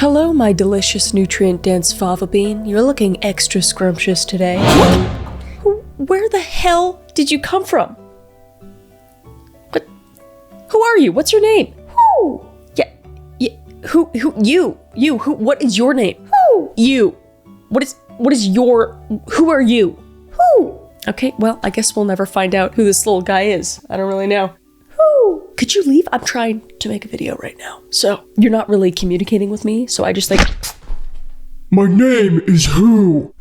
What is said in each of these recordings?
Hello, my delicious nutrient-dense fava bean. You're looking extra scrumptious today. Where the hell did you come from? What? Who are you? What's your name? Who? You. Who? What is your name? Who? You. What is your? Who are you? Who? Okay, well, I guess we'll never find out who this little guy is. I don't really know. Who? Could you leave? I'm trying to make a video right now. So, you're not really communicating with me, so I just like... My name is Who.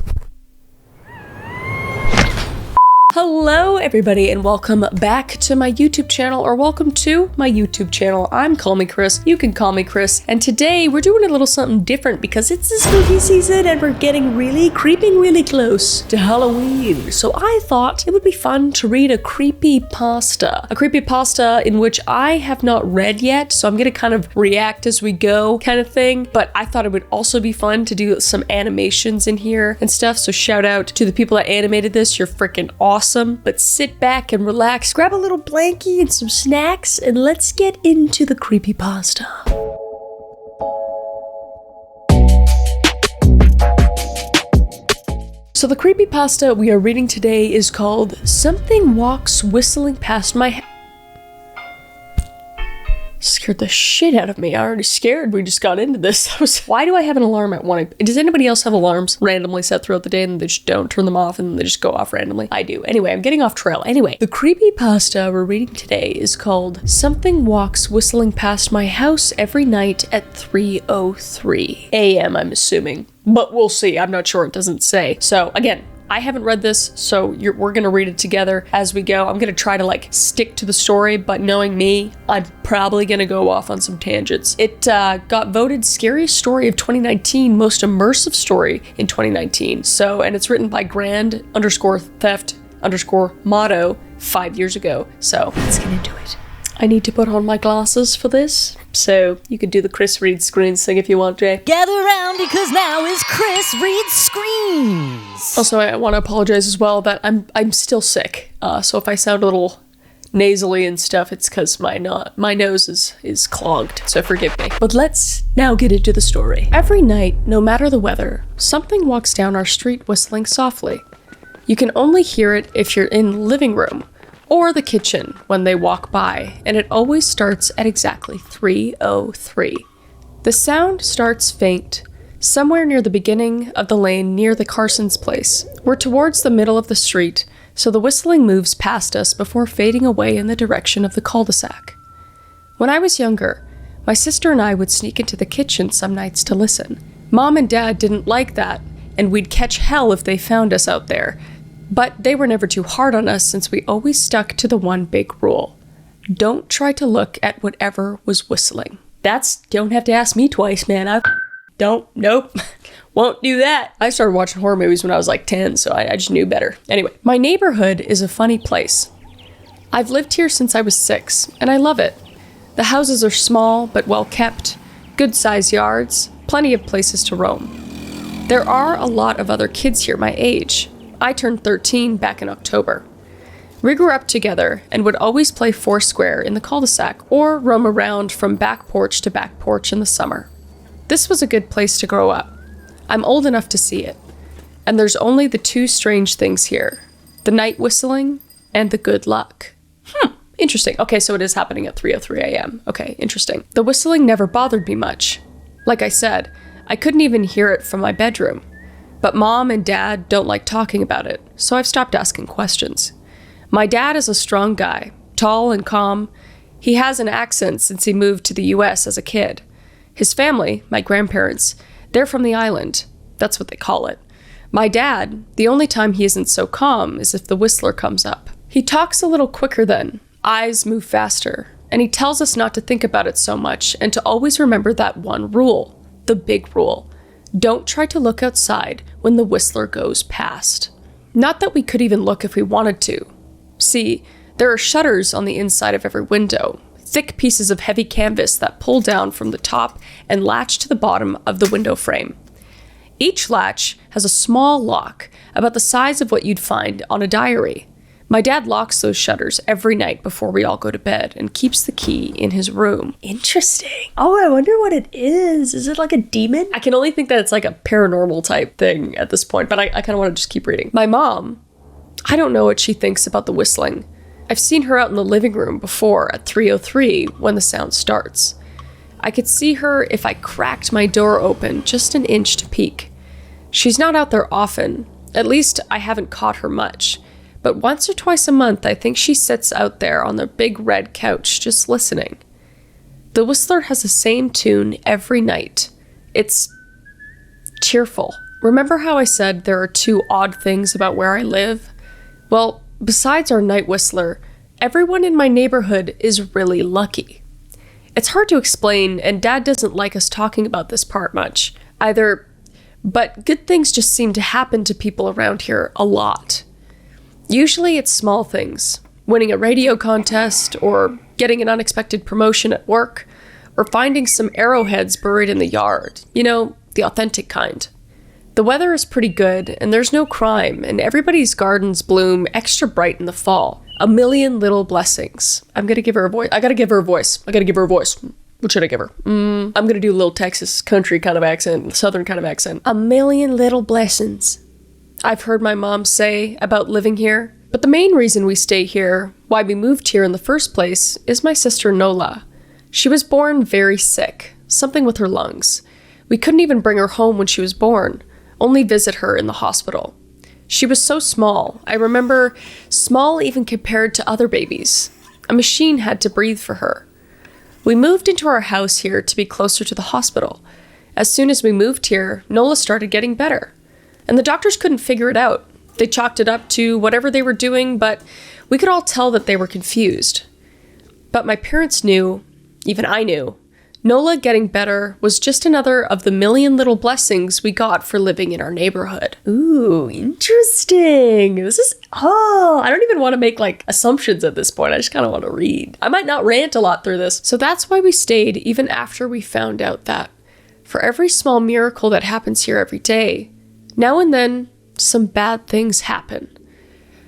Hello everybody and welcome back to my YouTube channel, or welcome to my YouTube channel. I'm Call Me Chris, you can call me Chris, and today we're doing a little something different because it's the spooky season and we're getting creeping really close to Halloween. So I thought it would be fun to read a creepypasta. A creepypasta in which I have not read yet, so I'm gonna kind of react as we go kind of thing, but I thought it would also be fun to do some animations in here and stuff, so shout out to the people that animated this, you're freaking awesome. But sit back and relax, grab a little blankie and some snacks, and let's get into the creepypasta. So the creepypasta we are reading today is called Something Walks Whistling Past My Scared the shit out of me. I already scared. We just got into this. Why do I have an alarm at 1? Does anybody else have alarms randomly set throughout the day and they just don't turn them off and they just go off randomly? I do. Anyway, I'm getting off trail. Anyway, the creepypasta we're reading today is called Something Walks Whistling Past My House Every Night at 3:03 a.m. I'm assuming. But we'll see. I'm not sure. It doesn't say. So again, I haven't read this, so we're gonna read it together as we go. I'm gonna try to like stick to the story, but knowing me, I'm probably gonna go off on some tangents. It got voted Scariest Story of 2019, Most Immersive Story in 2019. So, and it's written by Grand_Theft_Motto 5 years ago. So let's get into it. I need to put on my glasses for this, so you could do the Chris Reads Screens thing if you want, Jay. Gather around because now is Chris Reads Screens. Also, I want to apologize as well that I'm still sick, so if I sound a little nasally and stuff, it's because my nose is clogged, so forgive me. But let's now get into the story. Every night, no matter the weather, something walks down our street whistling softly. You can only hear it if you're in the living room or the kitchen when they walk by, and it always starts at exactly 3:03. The sound starts faint, somewhere near the beginning of the lane near the Carson's place. We're towards the middle of the street, so the whistling moves past us before fading away in the direction of the cul-de-sac. When I was younger, my sister and I would sneak into the kitchen some nights to listen. Mom and Dad didn't like that, and we'd catch hell if they found us out there. But they were never too hard on us since we always stuck to the one big rule. Don't try to look at whatever was whistling. Don't have to ask me twice, man. Nope, won't do that. I started watching horror movies when I was like 10, so I just knew better. Anyway, my neighborhood is a funny place. I've lived here since I was 6, and I love it. The houses are small but well kept, good-sized yards, plenty of places to roam. There are a lot of other kids here my age. I turned 13 back in October. We grew up together and would always play foursquare in the cul-de-sac or roam around from back porch to back porch in the summer. This was a good place to grow up. I'm old enough to see it. And there's only the two strange things here: the night whistling and the good luck. Interesting. Okay, so it is happening at 3:03 a.m. Okay, interesting. The whistling never bothered me much. Like I said, I couldn't even hear it from my bedroom. But Mom and Dad don't like talking about it, so I've stopped asking questions. My dad is a strong guy, tall and calm. He has an accent since he moved to the US as a kid. His family, my grandparents, they're from the island. That's what they call it. My dad, the only time he isn't so calm is if the whistler comes up. He talks a little quicker then, eyes move faster, and he tells us not to think about it so much and to always remember that one rule, the big rule. Don't try to look outside when the whistler goes past. Not that we could even look if we wanted to. See, there are shutters on the inside of every window, thick pieces of heavy canvas that pull down from the top and latch to the bottom of the window frame. Each latch has a small lock about the size of what you'd find on a diary. My dad locks those shutters every night before we all go to bed and keeps the key in his room. Interesting. Oh, I wonder what it is. Is it like a demon? I can only think that it's like a paranormal type thing at this point, but I kind of want to just keep reading. My mom, I don't know what she thinks about the whistling. I've seen her out in the living room before at 3:03 when the sound starts. I could see her if I cracked my door open just an inch to peek. She's not out there often. At least I haven't caught her much. But once or twice a month, I think she sits out there on the big red couch just listening. The whistler has the same tune every night. It's cheerful. Remember how I said there are two odd things about where I live? Well, besides our night whistler, everyone in my neighborhood is really lucky. It's hard to explain, and Dad doesn't like us talking about this part much either, but good things just seem to happen to people around here a lot. Usually it's small things, winning a radio contest, or getting an unexpected promotion at work, or finding some arrowheads buried in the yard. You know, the authentic kind. The weather is pretty good, and there's no crime, and everybody's gardens bloom extra bright in the fall. A million little blessings. I'm gonna give her a voice. I gotta give her a voice. What should I give her? I'm gonna do a little Texas country kind of accent, southern kind of accent. A million little blessings. I've heard my mom say about living here, but the main reason we stay here, why we moved here in the first place, is my sister Nola. She was born very sick, something with her lungs. We couldn't even bring her home when she was born, only visit her in the hospital. She was so small. I remember small even compared to other babies. A machine had to breathe for her. We moved into our house here to be closer to the hospital. As soon as we moved here, Nola started getting better. And the doctors couldn't figure it out. They chalked it up to whatever they were doing, but we could all tell that they were confused. But my parents knew, even I knew, Nola getting better was just another of the million little blessings we got for living in our neighborhood. Ooh, interesting. I don't even want to make assumptions at this point. I just kind of want to read. I might not rant a lot through this. So that's why we stayed even after we found out that for every small miracle that happens here every day, now and then, some bad things happen.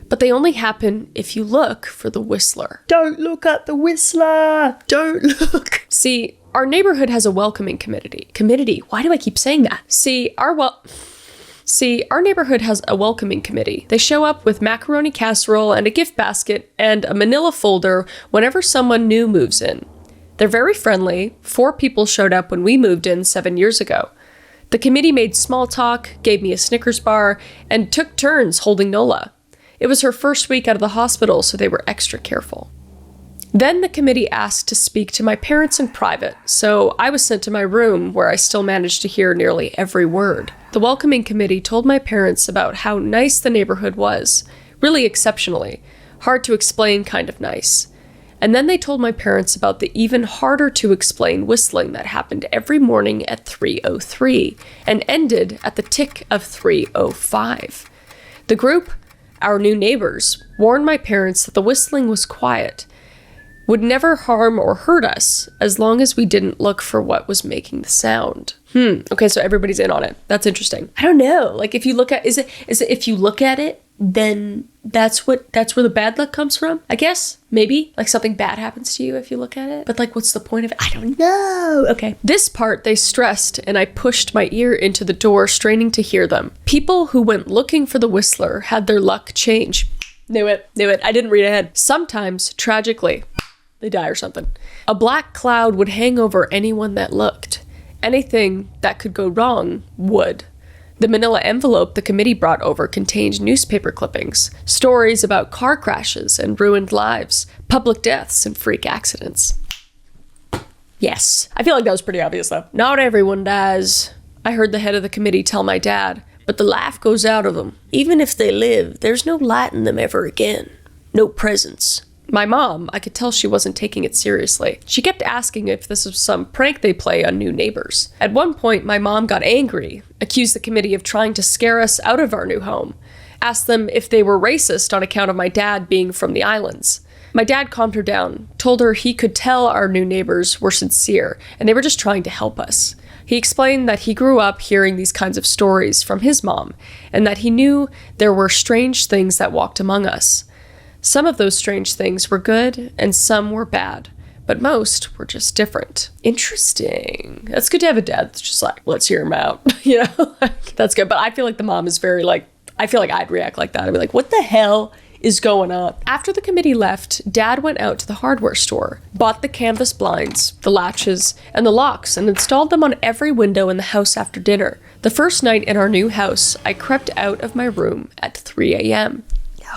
But they only happen if you look for the whistler. Don't look at the whistler! Don't look! See, our neighborhood has a welcoming committee. Why do I keep saying that? See, our neighborhood has a welcoming committee. They show up with macaroni casserole and a gift basket and a manila folder whenever someone new moves in. They're very friendly. 4 people showed up when we moved in 7 years ago. The committee made small talk, gave me a Snickers bar, and took turns holding Nola. It was her first week out of the hospital, so they were extra careful. Then the committee asked to speak to my parents in private, so I was sent to my room where I still managed to hear nearly every word. The welcoming committee told my parents about how nice the neighborhood was, really exceptionally, hard to explain kind of nice. And then they told my parents about the even harder to explain whistling that happened every morning at 3:03 and ended at the tick of 3:05. The group, our new neighbors, warned my parents that the whistling was quiet, would never harm or hurt us as long as we didn't look for what was making the sound. Okay, so everybody's in on it. That's interesting. I don't know. If you look at, is it if you look at it, then that's where the bad luck comes from? I guess, maybe. Something bad happens to you if you look at it. But what's the point of it? I don't know. Okay. This part they stressed, and I pushed my ear into the door, straining to hear them. People who went looking for the whistler had their luck change. Knew it. I didn't read ahead. Sometimes, tragically, they die or something. A black cloud would hang over anyone that looked. Anything that could go wrong would. The manila envelope the committee brought over contained newspaper clippings, stories about car crashes and ruined lives, public deaths and freak accidents. Yes. I feel like that was pretty obvious, though. Not everyone dies. I heard the head of the committee tell my dad, but the life goes out of them. Even if they live, there's no light in them ever again. No presence. My mom, I could tell she wasn't taking it seriously. She kept asking if this was some prank they play on new neighbors. At one point, my mom got angry, accused the committee of trying to scare us out of our new home, asked them if they were racist on account of my dad being from the islands. My dad calmed her down, told her he could tell our new neighbors were sincere, and they were just trying to help us. He explained that he grew up hearing these kinds of stories from his mom, and that he knew there were strange things that walked among us. Some of those strange things were good and some were bad, but most were just different. Interesting. That's good to have a dad that's just like, let's hear him out. That's good. But I feel like the mom is very like, I feel like I'd react like that. I'd be like, what the hell is going on? After the committee left, Dad went out to the hardware store, bought the canvas blinds, the latches, and the locks, and installed them on every window in the house after dinner. The first night in our new house, I crept out of my room at 3 a.m.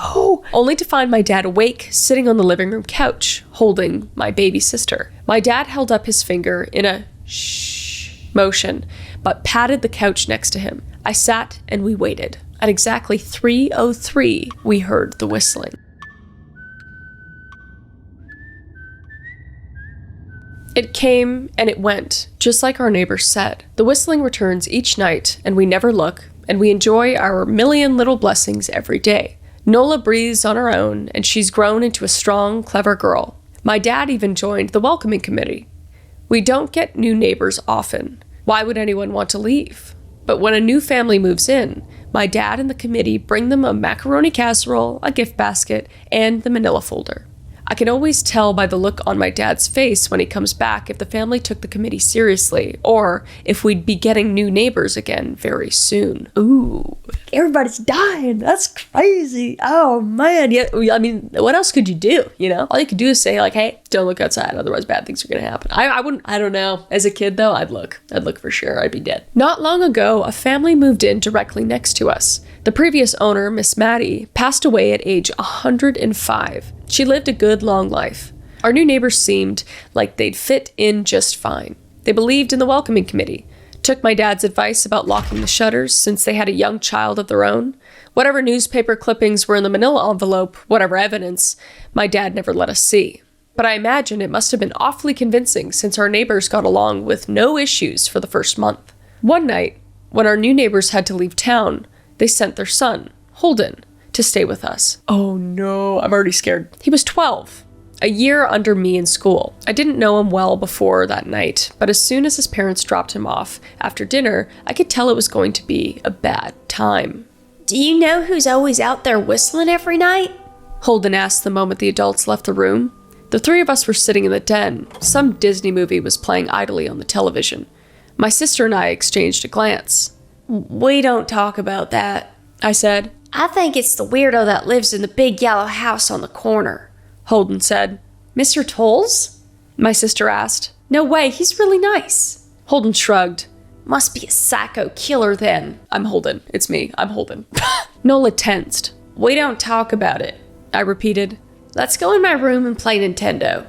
No! Only to find my dad awake, sitting on the living room couch, holding my baby sister. My dad held up his finger in a shh motion, but patted the couch next to him. I sat and we waited. At exactly 3:03, we heard the whistling. It came and it went, just like our neighbors said. The whistling returns each night, and we never look, and we enjoy our million little blessings every day. Nola breathes on her own, and she's grown into a strong, clever girl. My dad even joined the welcoming committee. We don't get new neighbors often. Why would anyone want to leave? But when a new family moves in, my dad and the committee bring them a macaroni casserole, a gift basket, and the manila folder. I can always tell by the look on my dad's face when he comes back if the family took the committee seriously, or if we'd be getting new neighbors again very soon. Ooh, everybody's dying. That's crazy. Oh man. Yeah, I mean, what else could you do? All you could do is say like, hey, don't look outside, otherwise bad things are gonna happen. I don't know. As a kid though, I'd look for sure. I'd be dead. Not long ago, a family moved in directly next to us. The previous owner, Miss Maddie, passed away at age 105. She lived a good, long life. Our new neighbors seemed like they'd fit in just fine. They believed in the welcoming committee, took my dad's advice about locking the shutters since they had a young child of their own. Whatever newspaper clippings were in the manila envelope, whatever evidence, my dad never let us see. But I imagine it must have been awfully convincing since our neighbors got along with no issues for the first month. One night, when our new neighbors had to leave town, they sent their son, Holden, to stay with us. Oh no, I'm already scared. He was 12, a year under me in school. I didn't know him well before that night, but as soon as his parents dropped him off after dinner, I could tell it was going to be a bad time. Do you know who's always out there whistling every night? Holden asked the moment the adults left the room. The three of us were sitting in the den. Some Disney movie was playing idly on the television. My sister and I exchanged a glance. We don't talk about that, I said. I think it's the weirdo that lives in the big yellow house on the corner, Holden said. Mr. Tolles? My sister asked. No way, he's really nice. Holden shrugged. Must be a psycho killer then. I'm Holden. It's me. I'm Holden. Nola tensed. We don't talk about it, I repeated. Let's go in my room and play Nintendo.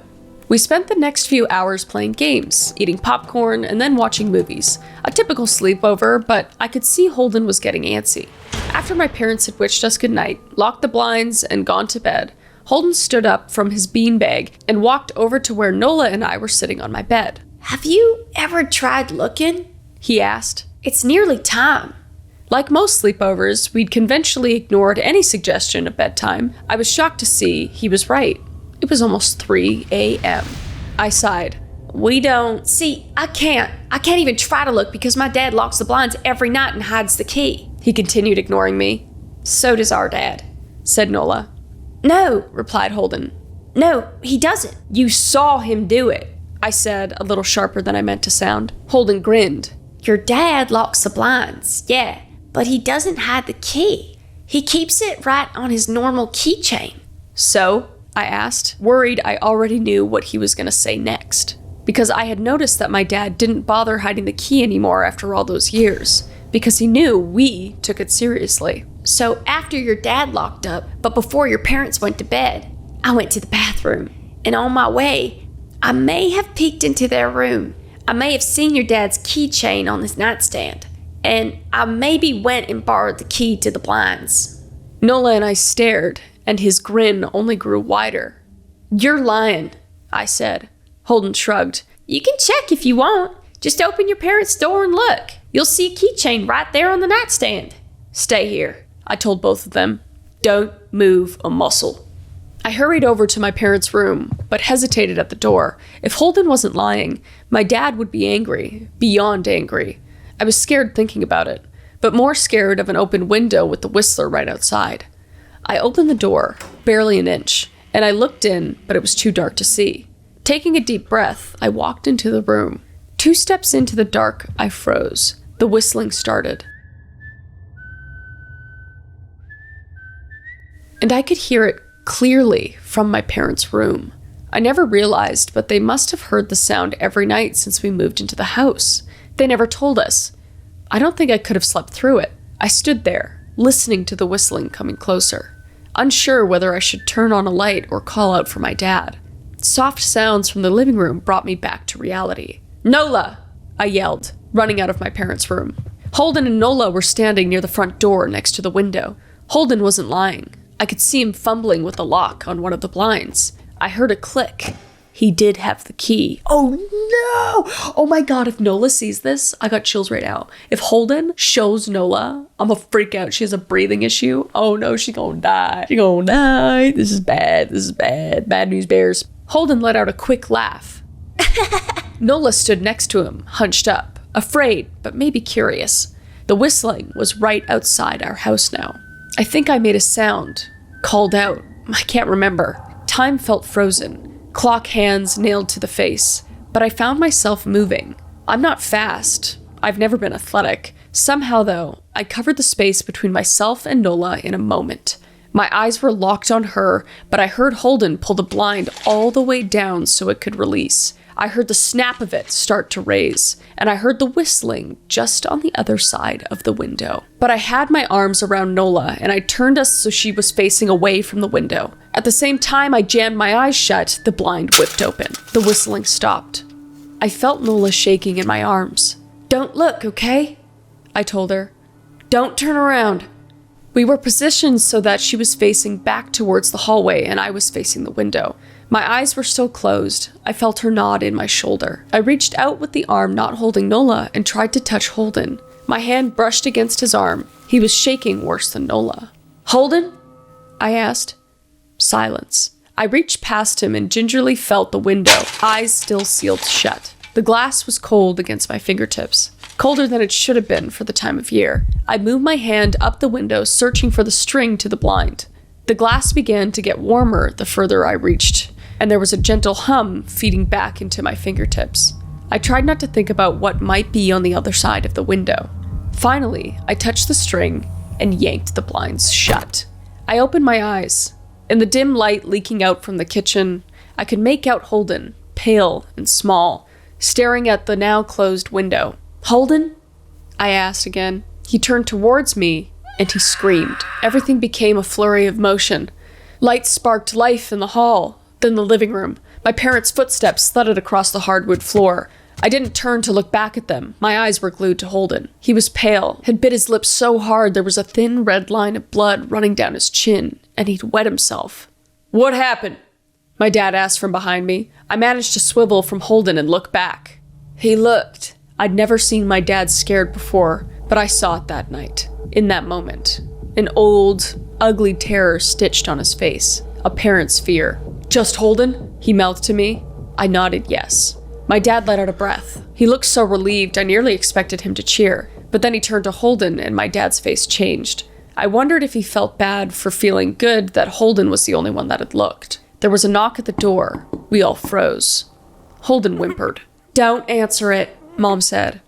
We spent the next few hours playing games, eating popcorn, and then watching movies. A typical sleepover, but I could see Holden was getting antsy. After my parents had wished us goodnight, locked the blinds, and gone to bed, Holden stood up from his beanbag and walked over to where Nola and I were sitting on my bed. Have you ever tried looking? He asked. It's nearly time. Like most sleepovers, we'd conventionally ignored any suggestion of bedtime. I was shocked to see he was right. It was almost 3 a.m. I sighed. We don't... See, I can't even try to look because my dad locks the blinds every night and hides the key. He continued, ignoring me. So does our dad, said Nola. No, replied Holden. No, he doesn't. You saw him do it, I said, a little sharper than I meant to sound. Holden grinned. Your dad locks the blinds, yeah, but he doesn't hide the key. He keeps it right on his normal keychain. So? I asked, worried I already knew what he was going to say next. Because I had noticed that my dad didn't bother hiding the key anymore after all those years. Because he knew we took it seriously. So after your dad locked up, but before your parents went to bed, I went to the bathroom. And on my way, I may have peeked into their room. I may have seen your dad's keychain on his nightstand. And I maybe went and borrowed the key to the blinds. Nola and I stared, and his grin only grew wider. You're lying, I said. Holden shrugged. You can check if you want. Just open your parents' door and look. You'll see a keychain right there on the nightstand. Stay here, I told both of them. Don't move a muscle. I hurried over to my parents' room, but hesitated at the door. If Holden wasn't lying, my dad would be angry, beyond angry. I was scared thinking about it, but more scared of an open window with the whistler right outside. I opened the door, barely an inch, and I looked in, but it was too dark to see. Taking a deep breath, I walked into the room. 2 steps into the dark, I froze. The whistling started. And I could hear it clearly from my parents' room. I never realized, but they must have heard the sound every night since we moved into the house. They never told us. I don't think I could have slept through it. I stood there, listening to the whistling coming closer, unsure whether I should turn on a light or call out for my dad. Soft sounds from the living room brought me back to reality. "Nola!" I yelled, running out of my parents' room. Holden and Nola were standing near the front door next to the window. Holden wasn't lying. I could see him fumbling with the lock on one of the blinds. I heard a click. He did have the key. Oh no! Oh my god, if Nola sees this, I got chills right now. If Holden shows Nola, I'm gonna freak out. She has a breathing issue. Oh no, she gonna die. She gonna die. This is bad. This is bad. Bad news bears. Holden let out a quick laugh. Nola stood next to him, hunched up, afraid, but maybe curious. The whistling was right outside our house now. I think I made a sound, called out. I can't remember. Time felt frozen. Clock hands nailed to the face, but I found myself moving. I'm not fast. I've never been athletic. Somehow, though, I covered the space between myself and Nola in a moment. My eyes were locked on her, but I heard Holden pull the blind all the way down so it could release. I heard the snap of it start to raise, and I heard the whistling just on the other side of the window. But I had my arms around Nola, and I turned us so she was facing away from the window. At the same time I jammed my eyes shut, the blind whipped open. The whistling stopped. I felt Nola shaking in my arms. "Don't look, okay?" I told her. "Don't turn around." We were positioned so that she was facing back towards the hallway and I was facing the window. My eyes were still closed. I felt her nod in my shoulder. I reached out with the arm not holding Nola and tried to touch Holden. My hand brushed against his arm. He was shaking worse than Nola. "Holden?" I asked. Silence. I reached past him and gingerly felt the window, eyes still sealed shut. The glass was cold against my fingertips, colder than it should have been for the time of year. I moved my hand up the window, searching for the string to the blind. The glass began to get warmer the further I reached, and there was a gentle hum feeding back into my fingertips. I tried not to think about what might be on the other side of the window. Finally, I touched the string and yanked the blinds shut. I opened my eyes. In the dim light leaking out from the kitchen, I could make out Holden, pale and small, staring at the now closed window. "Holden?" I asked again. He turned towards me, and he screamed. Everything became a flurry of motion. Lights sparked life in the hall, then the living room. My parents' footsteps thudded across the hardwood floor. I didn't turn to look back at them. My eyes were glued to Holden. He was pale, had bit his lips so hard there was a thin red line of blood running down his chin, and he'd wet himself. "What happened?" my dad asked from behind me. I managed to swivel from Holden and look back. He looked. I'd never seen my dad scared before, but I saw it that night, in that moment. An old, ugly terror stitched on his face, a parent's fear. "Just Holden?" he mouthed to me. I nodded yes. My dad let out a breath. He looked so relieved I nearly expected him to cheer, but then he turned to Holden and my dad's face changed. I wondered if he felt bad for feeling good that Holden was the only one that had looked. There was a knock at the door. We all froze. Holden whimpered. "Don't answer it," Mom said.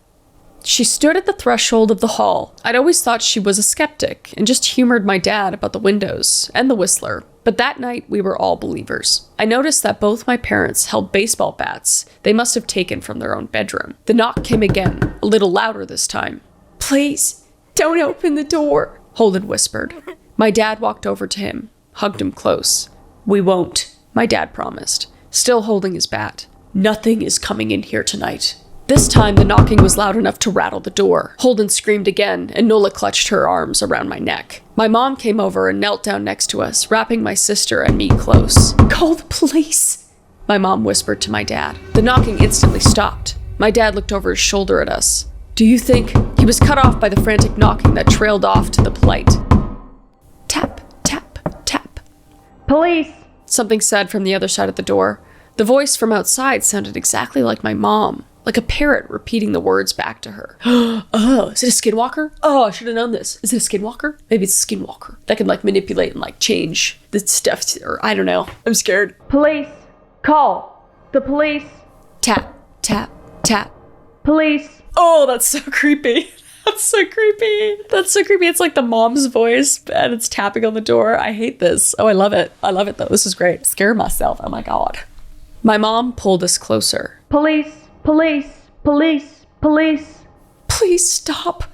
She stood at the threshold of the hall. I'd always thought she was a skeptic and just humored my dad about the windows and the whistler. But that night, we were all believers. I noticed that both my parents held baseball bats they must have taken from their own bedroom. The knock came again, a little louder this time. "Please, don't open the door," Holden whispered. My dad walked over to him, hugged him close. "We won't," my dad promised, still holding his bat. "Nothing is coming in here tonight." This time, the knocking was loud enough to rattle the door. Holden screamed again, and Nola clutched her arms around my neck. My mom came over and knelt down next to us, wrapping my sister and me close. "Call the police," my mom whispered to my dad. The knocking instantly stopped. My dad looked over his shoulder at us. "Do you think—" He was cut off by the frantic knocking that trailed off to the polite. Tap, tap, tap. "Police!" something said from the other side of the door. The voice from outside sounded exactly like my mom. like a parrot repeating the words back to her. Oh, is it a skinwalker? Oh, I should have known this. Is it a skinwalker? Maybe it's a skinwalker that can like manipulate and like change the stuff, or I don't know. I'm scared. Police. Call. The police. Tap, tap, tap. Police. Oh, that's so creepy. That's so creepy. That's so creepy. It's like the mom's voice and it's tapping on the door. I hate this. Oh, I love it. I love it though. This is great. Scare myself. Oh my God. My mom pulled us closer. Police. Police. Police. Police. Please stop.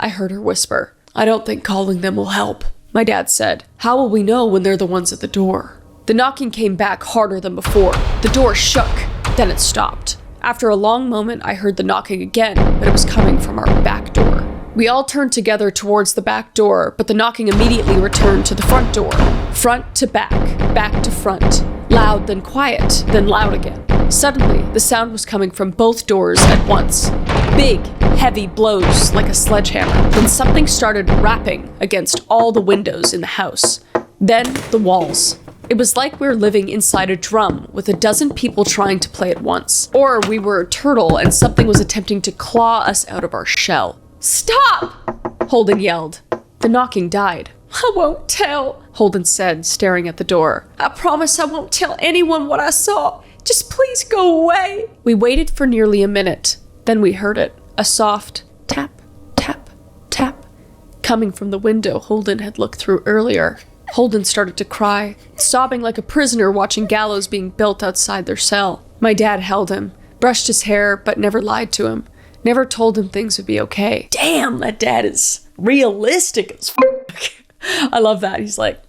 I heard her whisper. I don't think calling them will help. My dad said, how will we know when they're the ones at the door? The knocking came back harder than before. The door shook. Then it stopped. After a long moment, I heard the knocking again, but it was coming from our back door. We all turned together towards the back door, but the knocking immediately returned to the front door. Front to back, back to front. Loud, then quiet, then loud again. Suddenly, the sound was coming from both doors at once. Big, heavy blows like a sledgehammer. Then something started rapping against all the windows in the house. Then the walls. It was like we were living inside a drum with a dozen people trying to play at once. Or we were a turtle and something was attempting to claw us out of our shell. Stop! Holden yelled. The knocking died. I won't tell, Holden said, staring at the door. I promise I won't tell anyone what I saw. Just please go away. We waited for nearly a minute. Then we heard it. A soft tap, tap, tap, coming from the window Holden had looked through earlier. Holden started to cry, sobbing like a prisoner watching gallows being built outside their cell. My dad held him, brushed his hair, but never lied to him. Never told him things would be okay. Damn, that dad is realistic as fuck. I love that. He's like,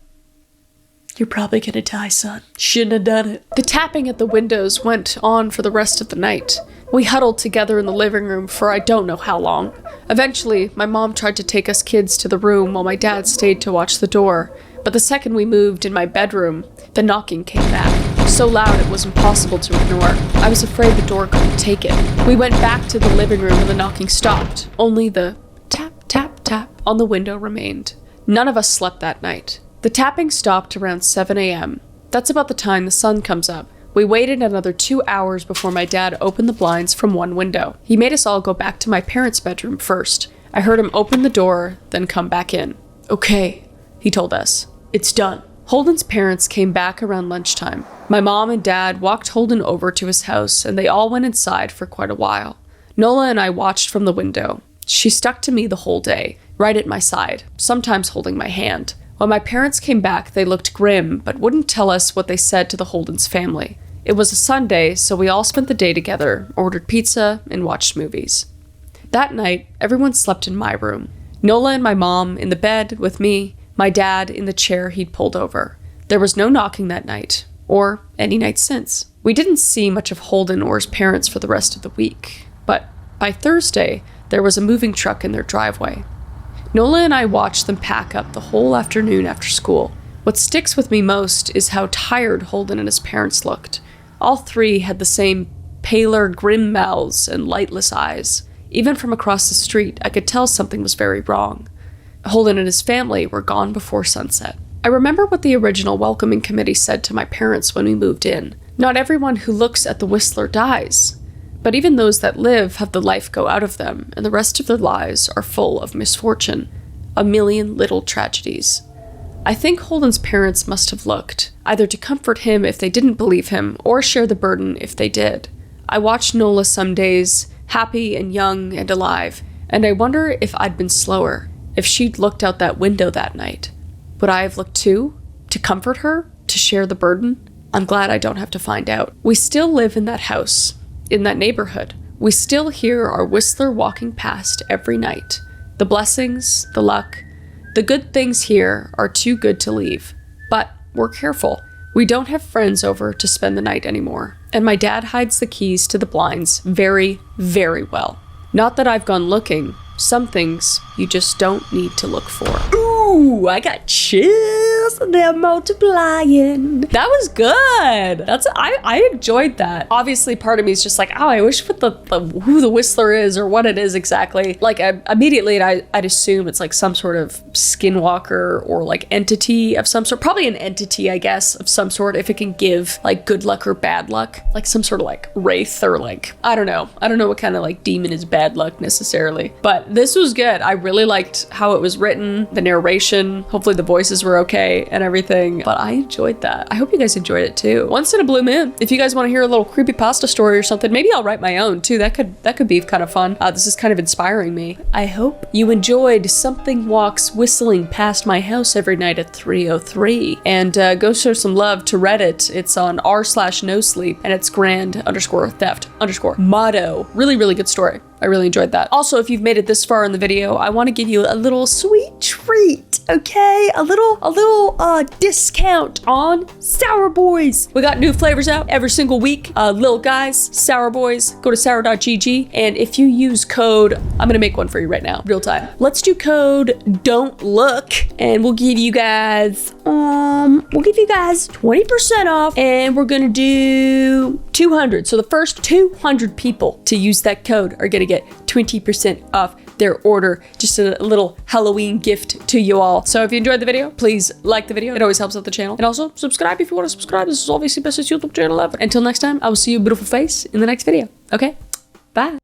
you're probably gonna die, son. Shouldn't have done it. The tapping at the windows went on for the rest of the night. We huddled together in the living room for I don't know how long. Eventually, my mom tried to take us kids to the room while my dad stayed to watch the door. But the second we moved in my bedroom, the knocking came back. So loud it was impossible to ignore. I was afraid the door couldn't take it. We went back to the living room and the knocking stopped. Only the tap, tap, tap on the window remained. None of us slept that night. The tapping stopped around 7 a.m. That's about the time the sun comes up. We waited another 2 hours before my dad opened the blinds from one window. He made us all go back to my parents' bedroom first. I heard him open the door, then come back in. Okay, he told us. It's done. Holden's parents came back around lunchtime. My mom and dad walked Holden over to his house, and they all went inside for quite a while. Nola and I watched from the window. She stuck to me the whole day, right at my side, sometimes holding my hand. When my parents came back, they looked grim, but wouldn't tell us what they said to the Holden's family. It was a Sunday, so we all spent the day together, ordered pizza, and watched movies. That night, everyone slept in my room. Nola and my mom in the bed with me, my dad in the chair he'd pulled over. There was no knocking that night, or any night since. We didn't see much of Holden or his parents for the rest of the week, but by Thursday, there was a moving truck in their driveway. Nola and I watched them pack up the whole afternoon after school. What sticks with me most is how tired Holden and his parents looked. All three had the same paler, grim mouths and lightless eyes. Even from across the street, I could tell something was very wrong. Holden and his family were gone before sunset. I remember what the original welcoming committee said to my parents when we moved in. Not everyone who looks at the Whistler dies, but even those that live have the life go out of them, and the rest of their lives are full of misfortune, a million little tragedies. I think Holden's parents must have looked, either to comfort him if they didn't believe him, or share the burden if they did. I watched Nola some days, happy and young and alive, and I wonder if I'd been slower. If she'd looked out that window that night, would I have looked too? To comfort her? To share the burden? I'm glad I don't have to find out. We still live in that house, in that neighborhood. We still hear our Whistler walking past every night. The blessings, the luck, the good things here are too good to leave. But we're careful. We don't have friends over to spend the night anymore. And my dad hides the keys to the blinds very, very well. Not that I've gone looking. Some things you just don't need to look for. Ooh! Ooh, I got chills and they're multiplying. That was good. I enjoyed that. Obviously, part of me is just like, oh, I wish what the who the Whistler is or what it is exactly. Like immediately I'd assume it's like some sort of skinwalker or like entity of some sort. Probably an entity, I guess, of some sort, if it can give like good luck or bad luck. Like some sort of like wraith or like, I don't know what kind of like demon is bad luck necessarily. But this was good. I really liked how it was written, the narration. Hopefully the voices were okay and everything. But I enjoyed that. I hope you guys enjoyed it too. Once in a blue moon. If you guys want to hear a little creepypasta story or something, maybe I'll write my own too. That could be kind of fun. This is kind of inspiring me. I hope you enjoyed Something Walks Whistling Past My House Every Night at 3:03. And go show some love to Reddit. It's on r/nosleep and it's grand_theft_motto. Really, really good story. I really enjoyed that. Also, if you've made it this far in the video, I want to give you a little sweet treat, okay? A little discount on SourBoys. We got new flavors out every single week. Little guys, SourBoys. Go to sour.gg, and if you use code, I'm gonna make one for you right now, real time. Let's do code Don't Look, and we'll give you guys 20% off, and we're gonna do 200. So the first 200 people to use that code are gonna get 20% off their order. Just a little Halloween gift to you all. So if you enjoyed the video, please like the video. It always helps out the channel. And also subscribe if you want to subscribe. This is obviously the best YouTube channel ever. Until next time, I will see your beautiful face in the next video. Okay? Bye.